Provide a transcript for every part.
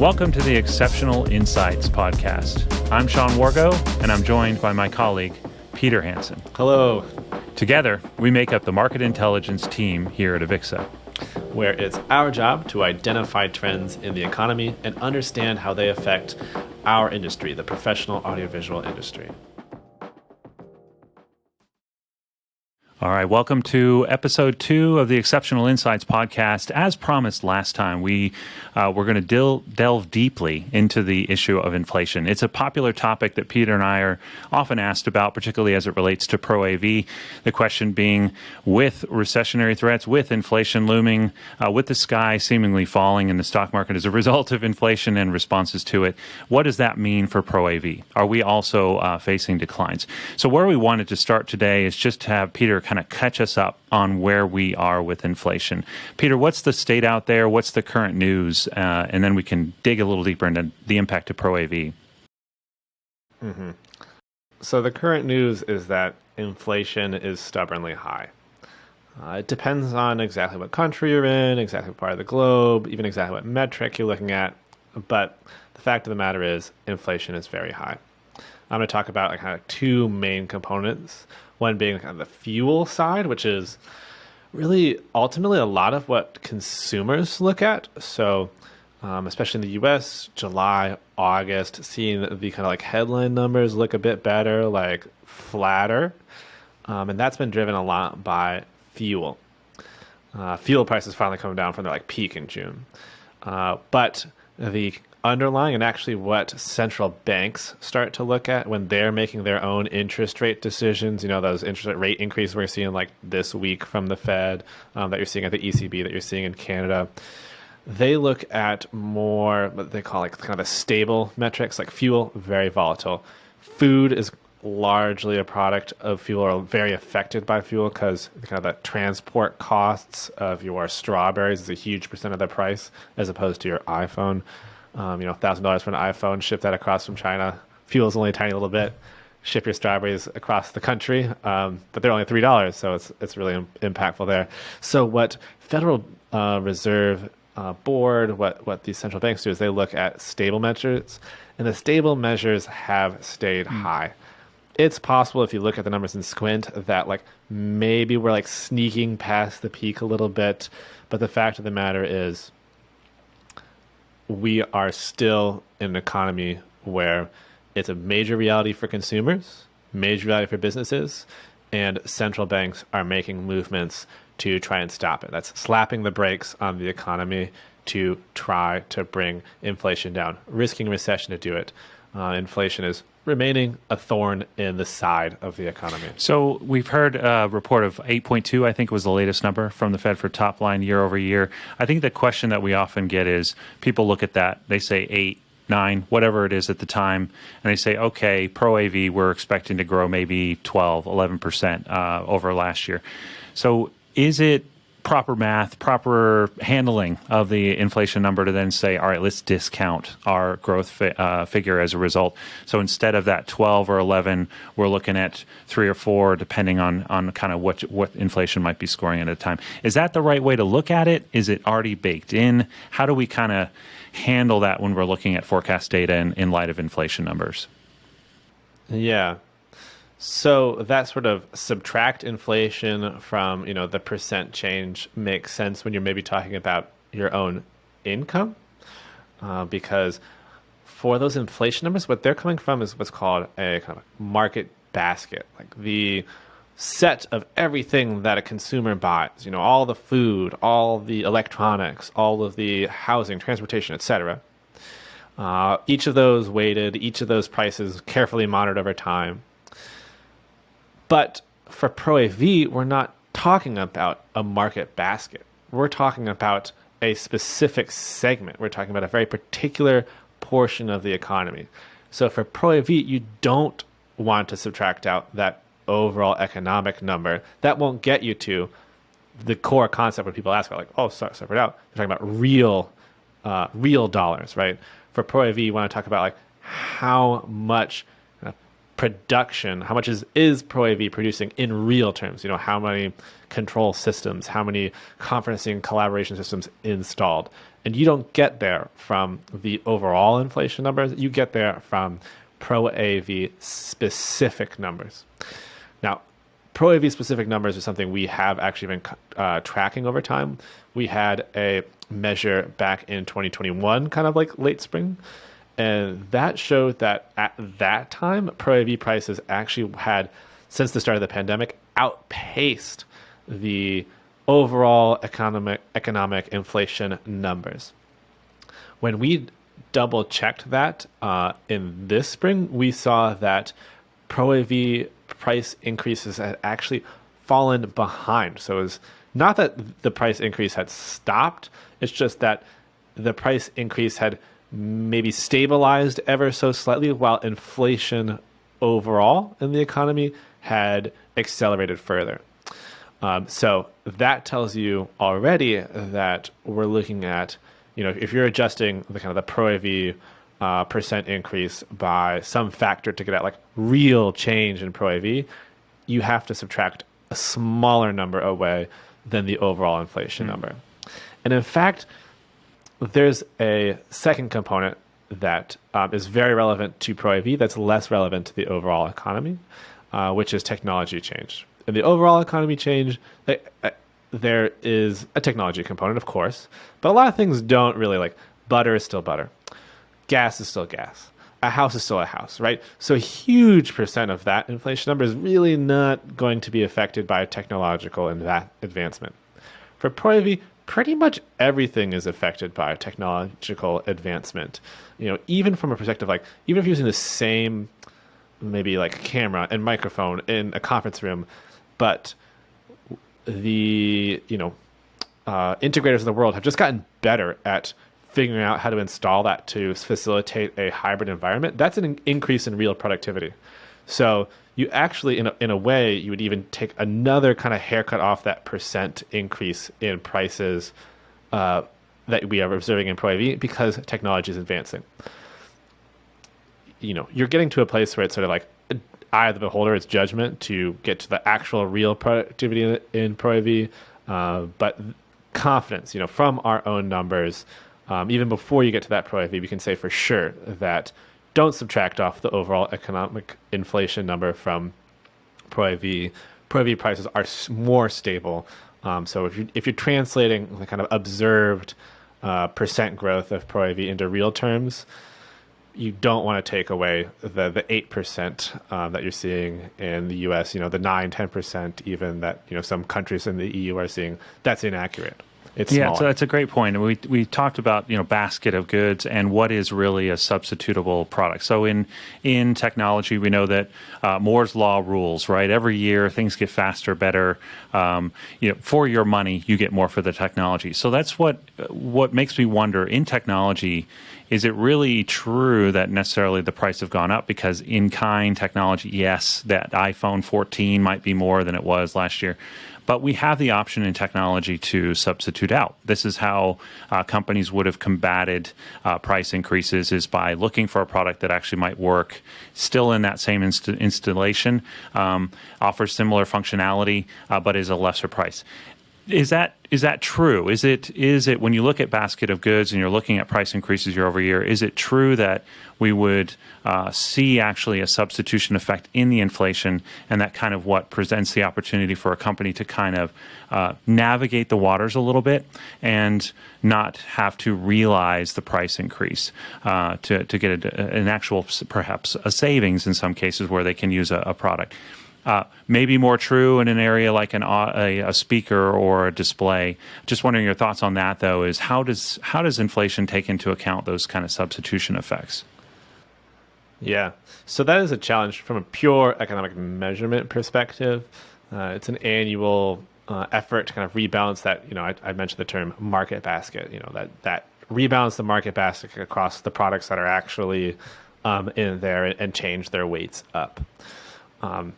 Welcome to the Xceptional Insights podcast. I'm Sean Wargo, and I'm joined by my colleague, Peter Hansen. Hello. Together, we make up the market intelligence team here at Avixa, where it's our job to identify trends in the economy and understand how they affect our industry, the professional audiovisual industry. All right, welcome to Episode 2 of the Xceptional Insights podcast. As promised last time, we're going to delve deeply into the issue of inflation. It's a popular topic that Peter and I are often asked about, particularly as it relates to Pro AV. The question being, with recessionary threats, with inflation looming, with the sky seemingly falling in the stock market as a result of inflation and responses to it, what does that mean for Pro AV? Are we also facing declines? So where we wanted to start today is just to have Peter kind of catch us up on where we are with inflation. Peter, what's the state out there? What's the current news? And then we can dig a little deeper into the impact of Pro AV. Mm-hmm. So the current news is that inflation is stubbornly high. It depends on exactly what country you're in, exactly what part of the globe, even exactly what metric you're looking at. But the fact of the matter is inflation is very high. I'm going to talk about kind of two main components. One being kind of the fuel side, which is really ultimately a lot of what consumers look at. So especially in the US, July, August, seeing the kind of like headline numbers look a bit better, like flatter. And that's been driven a lot by fuel. Fuel prices finally coming down from their like peak in June. But the underlying and actually what central banks start to look at when they're making their own interest rate decisions, you know, those interest rate increases we're seeing like this week from the Fed, that you're seeing at the ECB, that you're seeing in Canada, they look at more what they call like kind of the stable metrics, like fuel, very volatile. Food is largely a product of fuel or very affected by fuel because kind of the transport costs of your strawberries is a huge percent of the price as opposed to your iPhone. $1,000 for an iPhone, ship that across from China. Fuel is only a tiny little bit. Ship your strawberries across the country, but they're only $3, so it's really impactful there. So what Federal Reserve Board, what these central banks do is they look at stable measures, and the stable measures have stayed high. It's possible if you look at the numbers and squint that like maybe we're like sneaking past the peak a little bit, but the fact of the matter is we are still in an economy where it's a major reality for consumers, major reality for businesses, and central banks are making movements to try and stop it. That's slapping the brakes on the economy to try to bring inflation down, risking recession to do it. Inflation is remaining a thorn in the side of the economy. So we've heard a report of 8.2, I think was the latest number from the Fed for top line year over year. I think the question that we often get is people look at that, they say 8, 9, whatever it is at the time, and they say, okay, Pro AV, we're expecting to grow maybe 12, 11% over last year. So is it proper math, proper handling of the inflation number to then say, all right, let's discount our growth figure as a result. So instead of that 12 or 11, we're looking at 3 or 4, depending on kind of what inflation might be scoring at a time. Is that the right way to look at it? Is it already baked in? How do we kind of handle that when we're looking at forecast data in light of inflation numbers? Yeah. So that sort of subtract inflation from, the percent change makes sense when you're maybe talking about your own income, because for those inflation numbers, what they're coming from is what's called a kind of market basket, like the set of everything that a consumer buys, all the food, all the electronics, all of the housing, transportation, etc. Each of those weighted, each of those prices carefully monitored over time. But for Pro AV, we're not talking about a market basket. We're talking about a specific segment. We're talking about a very particular portion of the economy. So for Pro AV, you don't want to subtract out that overall economic number. That won't get you to the core concept when people ask about, like, oh, separate out. They're talking about real dollars, right? For Pro AV, you want to talk about like how much production, how much is Pro AV producing in real terms? How many control systems, how many conferencing collaboration systems installed? And you don't get there from the overall inflation numbers. You get there from Pro AV specific numbers. Now, Pro AV specific numbers is something we have actually been tracking over time. We had a measure back in 2021, kind of like late spring. And that showed that at that time, Pro AV prices actually had, since the start of the pandemic, outpaced the overall economic inflation numbers. When we double checked that in this spring, we saw that Pro AV price increases had actually fallen behind. So it's not that the price increase had stopped, it's just that the price increase had maybe stabilized ever so slightly while inflation overall in the economy had accelerated further. So that tells you already that we're looking at, if you're adjusting the kind of the Pro AV percent increase by some factor to get at like real change in Pro AV, you have to subtract a smaller number away than the overall inflation number. And in fact, there's a second component that is very relevant to Pro AV that's less relevant to the overall economy, which is technology change. In the overall economy change, there is a technology component, of course, but a lot of things don't really, like butter is still butter. Gas is still gas. A house is still a house, right? So a huge percent of that inflation number is really not going to be affected by technological advancement. For Pro AV, pretty much everything is affected by technological advancement. Even from a perspective, like even if you're using the same, maybe like camera and microphone in a conference room, but the integrators of the world have just gotten better at figuring out how to install that to facilitate a hybrid environment. That's an increase in real productivity. So you actually, in a way, you would even take another kind of haircut off that percent increase in prices that we are observing in Pro AV because technology is advancing. You're getting to a place where it's sort of like eye of the beholder, it's judgment to get to the actual real productivity in Pro AV. But confidence, from our own numbers, even before you get to that Pro AV, we can say for sure that don't subtract off the overall economic inflation number from Pro AV. Pro AV prices are more stable. So if you're translating the kind of observed percent growth of Pro AV into real terms, you don't want to take away the 8% that you're seeing in the US, the 9-10% even that some countries in the EU are seeing. That's inaccurate. It's so that's a great point. And we talked about basket of goods and what is really a substitutable product. So in technology, we know that Moore's law rules, right? Every year things get faster, better. For your money, you get more for the technology. So that's what makes me wonder in technology. Is it really true that necessarily the price have gone up? Because in-kind technology, yes, that iPhone 14 might be more than it was last year. But we have the option in technology to substitute out. This is how companies would have combated price increases, is by looking for a product that actually might work still in that same installation, offers similar functionality, but is a lesser price. Is that true? Is it when you look at basket of goods and you're looking at price increases year over year, is it true that we would see actually a substitution effect in the inflation, and that kind of what presents the opportunity for a company to kind of navigate the waters a little bit and not have to realize the price increase to get an actual, perhaps a savings in some cases where they can use a product? Maybe more true in an area like a speaker or a display. Just wondering your thoughts on that, though, is how does inflation take into account those kind of substitution effects? Yeah, so that is a challenge from a pure economic measurement perspective. It's an annual effort to kind of rebalance that. I mentioned the term market basket. That rebalance the market basket across the products that are actually in there and change their weights up. And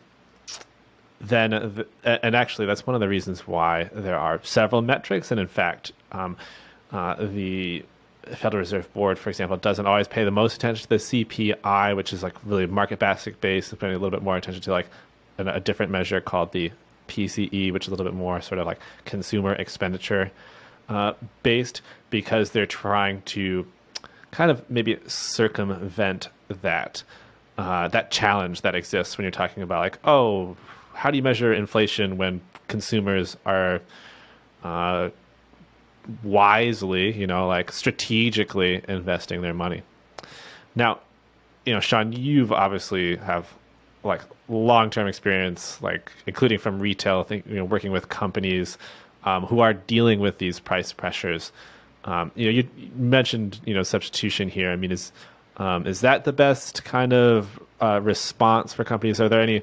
actually, that's one of the reasons why there are several metrics. And in fact, the Federal Reserve Board, for example, doesn't always pay the most attention to the CPI, which is like really market basket based, paying a little bit more attention to like a different measure called the PCE, which is a little bit more sort of like consumer expenditure based, because they're trying to kind of maybe circumvent that challenge that exists when you're talking about like, oh, how do you measure inflation when consumers are wisely, like strategically investing their money? Now, Sean, you've obviously have like long-term experience, like including from retail, I think, working with companies who are dealing with these price pressures. You mentioned, substitution here. I mean, is that the best kind of response for companies? Are there any,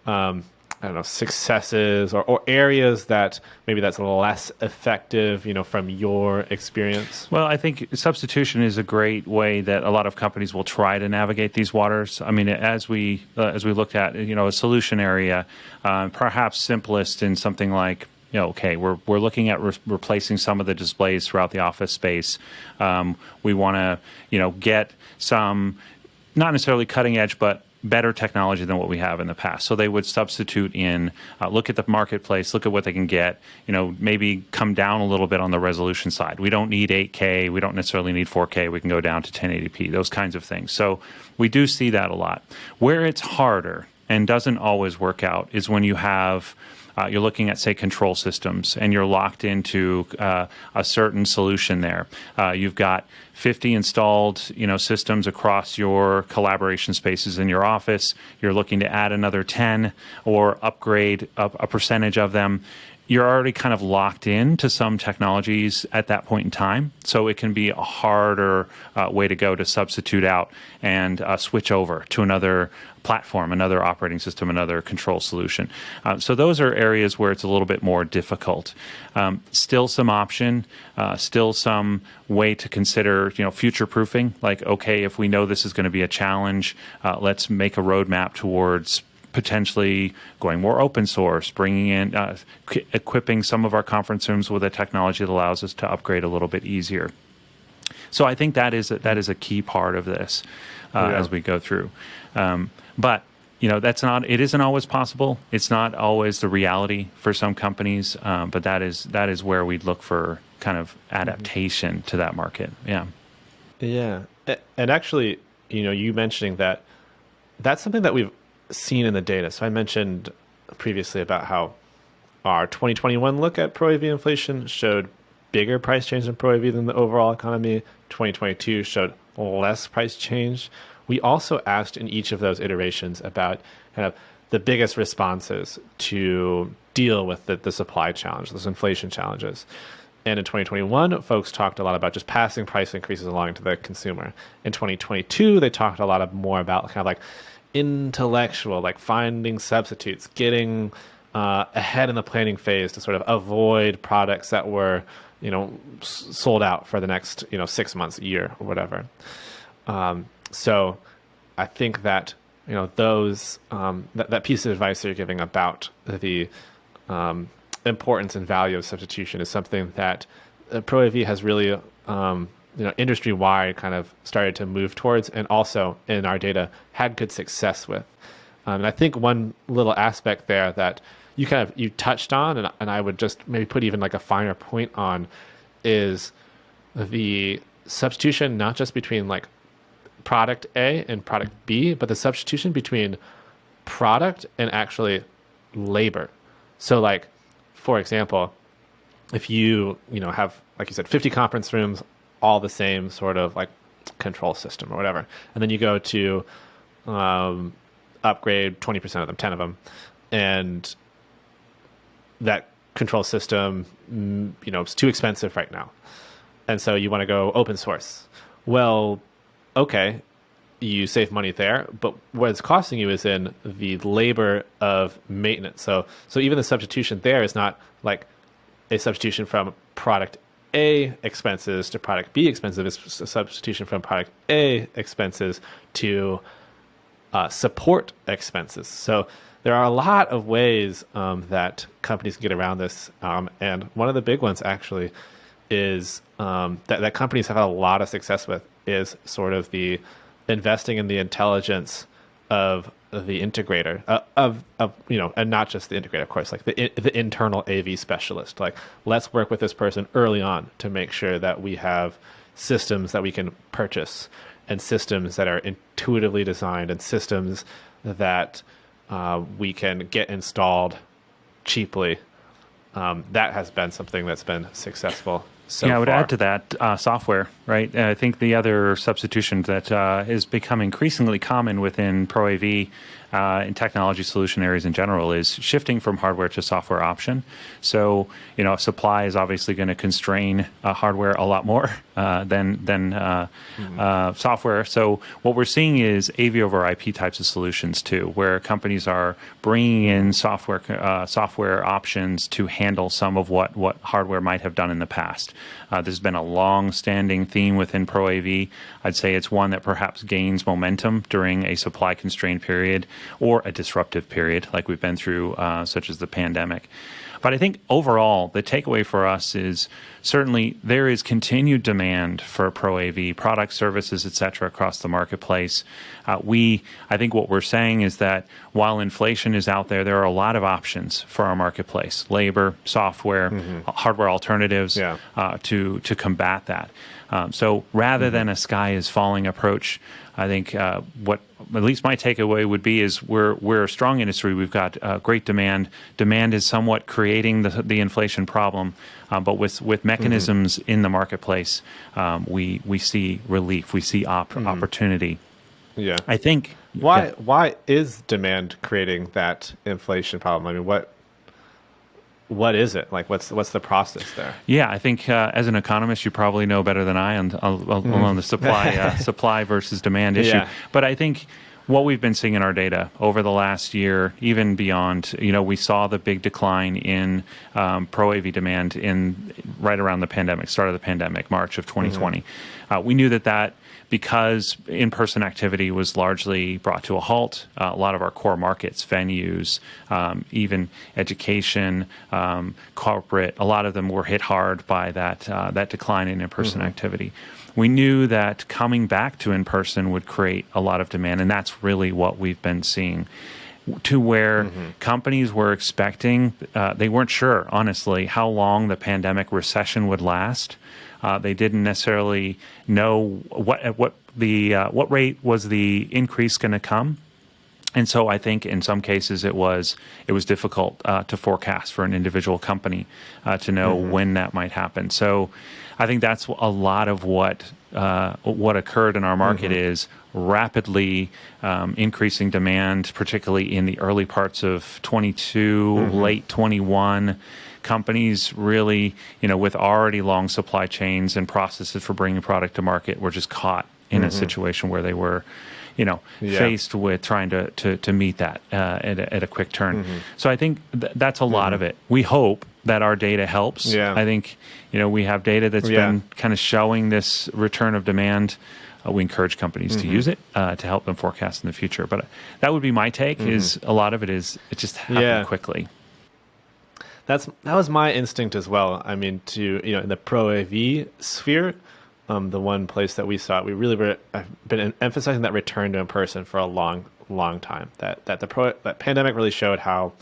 I don't know, successes or areas that maybe that's a little less effective, from your experience? Well, I think substitution is a great way that a lot of companies will try to navigate these waters. I mean, as we looked at, a solution area, perhaps simplest in something like, okay, we're looking at replacing some of the displays throughout the office space. We want to, get some, not necessarily cutting edge, but better technology than what we have in the past. So they would substitute in, look at the marketplace, look at what they can get, maybe come down a little bit on the resolution side. We don't need 8K. We don't necessarily need 4K. We can go down to 1080p, those kinds of things. So we do see that a lot. Where it's harder and doesn't always work out is when you have you're looking at, say, control systems, and you're locked into a certain solution there. You've got 50 installed, systems across your collaboration spaces in your office. You're looking to add another 10 or upgrade a percentage of them. You're already kind of locked in to some technologies at that point in time. So it can be a harder way to go to substitute out and switch over to another platform, another operating system, another control solution. So those are areas where it's a little bit more difficult. Still some option, still some way to consider, future proofing. Like, okay, if we know this is going to be a challenge, let's make a roadmap towards potentially going more open source, bringing in, equipping some of our conference rooms with a technology that allows us to upgrade a little bit easier. So I think that is a key part of this as we go through. But it isn't always possible. It's not always the reality for some companies. But that is where we'd look for kind of adaptation to that market. Yeah. Yeah. And actually, you mentioning that's something that we've seen in the data. So I mentioned previously about how our 2021 look at Pro AV inflation showed bigger price change in Pro AV than the overall economy. 2022 showed less price change. We also asked in each of those iterations about kind of the biggest responses to deal with the supply challenge, those inflation challenges. And in 2021, folks talked a lot about just passing price increases along to the consumer. In 2022, they talked a lot more about kind of like intellectual, like finding substitutes, getting ahead in the planning phase to sort of avoid products that were, sold out for the next, 6 months, a year, or whatever. So I think that, those that piece of advice that you're giving about the importance and value of substitution is something that Pro AV has really industry-wide kind of started to move towards, and also in our data had good success with. And I think one little aspect there that you touched on, and I would just maybe put even like a finer point on, is the substitution, not just between like product A and product B, but the substitution between product and actually labor. So like, for example, if you have, like you said, 50 conference rooms, all the same sort of like control system or whatever, and then you go to upgrade 20% of them, 10 of them, and that control system, it's too expensive right now, and so you want to go open source. Well, okay, you save money there, but what it's costing you is in the labor of maintenance. So even the substitution there is not like a substitution from product A expenses to product B expenses. It's a substitution from product A expenses to support expenses. So there are a lot of ways that companies can get around this. And one of the big ones actually is that companies have had a lot of success with is sort of the investing in the intelligence of the integrator and not just the integrator, of course, like the internal AV specialist. Like, let's work with this person early on to make sure that we have systems that we can purchase and systems that are intuitively designed and systems that we can get installed cheaply. That has been something that's been successful so I would far. add to that software, right? I think the other substitution that has become increasingly common within Pro AV and technology solution areas in general is shifting from hardware to software option. So, supply is obviously going to constrain hardware a lot more than software. So what we're seeing is AV over IP types of solutions too, where companies are bringing in software options to handle some of what hardware might have done in the past. There's been a long-standing theme within Pro AV. I'd say it's one that perhaps gains momentum during a supply-constrained period or a disruptive period like we've been through, such as the pandemic. But I think overall, the takeaway for us is certainly there is continued demand for Pro AV products, services, et cetera, across the marketplace. I think what we're saying is that while inflation is out there, there are a lot of options for our marketplace: labor, software, hardware alternatives to combat that. So rather than a sky is falling approach, I think what at least my takeaway would be is we're a strong industry. We've got great demand. Demand is somewhat creating the inflation problem, but with mechanisms in the marketplace, we see relief. We see opportunity. Yeah, I think why is demand creating that inflation problem? I mean, what is it? Like, what's the process there? Yeah, I think as an economist, you probably know better than I on the supply versus demand issue. Yeah. But I think what we've been seeing in our data over the last year, even beyond, we saw the big decline in Pro AV demand right around the pandemic, start of the pandemic, March of 2020. We knew that because in-person activity was largely brought to a halt, a lot of our core markets, venues, even education, corporate, a lot of them were hit hard by that decline in in-person activity. We knew that coming back to in-person would create a lot of demand, and that's really what we've been seeing. To where companies were expecting, they weren't sure, honestly, how long the pandemic recession would last. They didn't necessarily know what rate was the increase going to come. And so I think in some cases it was difficult to forecast for an individual company to know when that might happen. So I think that's a lot of what occurred in our market is rapidly increasing demand, particularly in the early parts of 22, late 21. Companies really, with already long supply chains and processes for bringing product to market, were just caught in a situation where they were, faced with trying to meet that at a quick turn. So I think that's a lot of it. We hope that our data helps. Yeah. I think, we have data that's been kind of showing this return of demand. We encourage companies to use it to help them forecast in the future. But that would be my take. Is a lot of it just happened quickly. That was my instinct as well. I mean, in the Pro AV sphere, the one place that we saw it, we really have been emphasizing that return to in person for a long, long time. That pandemic really showed how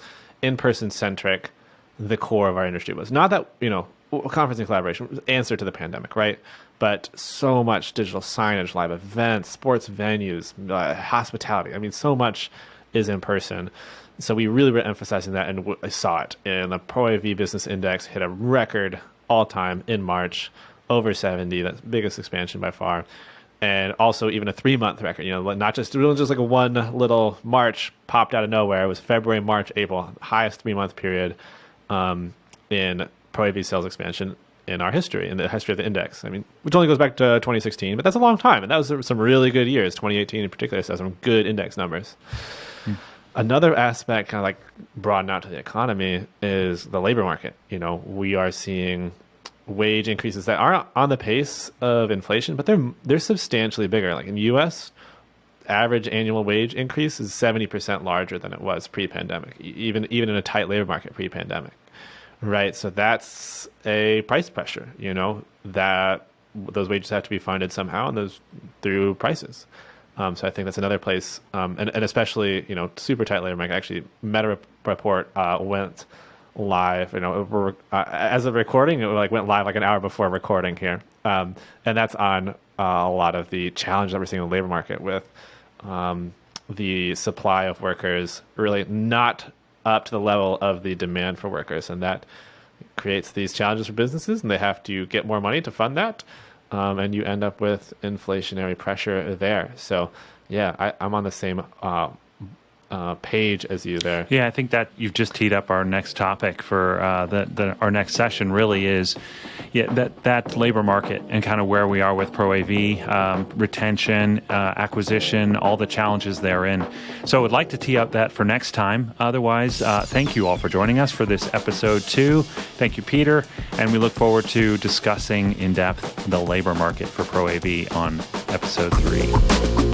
in-person centric the core of our industry was. Not that conferencing collaboration was the answer to the pandemic, right? But so much digital signage, live events, sports venues, hospitality. I mean, so much is in person. So we really were emphasizing that, and I saw it. And the Pro AV Business Index hit a record all-time in March, over 70. That's the biggest expansion by far. And also even a 3-month record. Not just like a one little March popped out of nowhere. It was February, March, April, highest 3-month period in Pro AV sales expansion in our history, in the history of the index. I mean, which only goes back to 2016, but that's a long time. And that was some really good years. 2018 in particular saw some good index numbers. Another aspect, kind of like broaden out to the economy, is the labor market. We are seeing wage increases that aren't on the pace of inflation, but they're substantially bigger. Like in the U.S., average annual wage increase is 70% larger than it was pre-pandemic, even in a tight labor market pre-pandemic. Right. So that's a price pressure, that those wages have to be funded somehow, and those through prices. So I think that's another place, and especially, super tight labor market. Actually, Meta report went live, as of recording, it went live an hour before recording here. And that's on a lot of the challenges that we're seeing in the labor market with the supply of workers really not up to the level of the demand for workers. And that creates these challenges for businesses, and they have to get more money to fund that. And you end up with inflationary pressure there. So, yeah, I'm on the same page as you there. Yeah, I think that you've just teed up our next topic for our next session. Really is, that labor market and kind of where we are with Pro AV, retention, acquisition, all the challenges therein. So, I would like to tee up that for next time. Otherwise, thank you all for joining us for this episode 2. Thank you, Peter, and we look forward to discussing in depth the labor market for Pro AV on episode 3.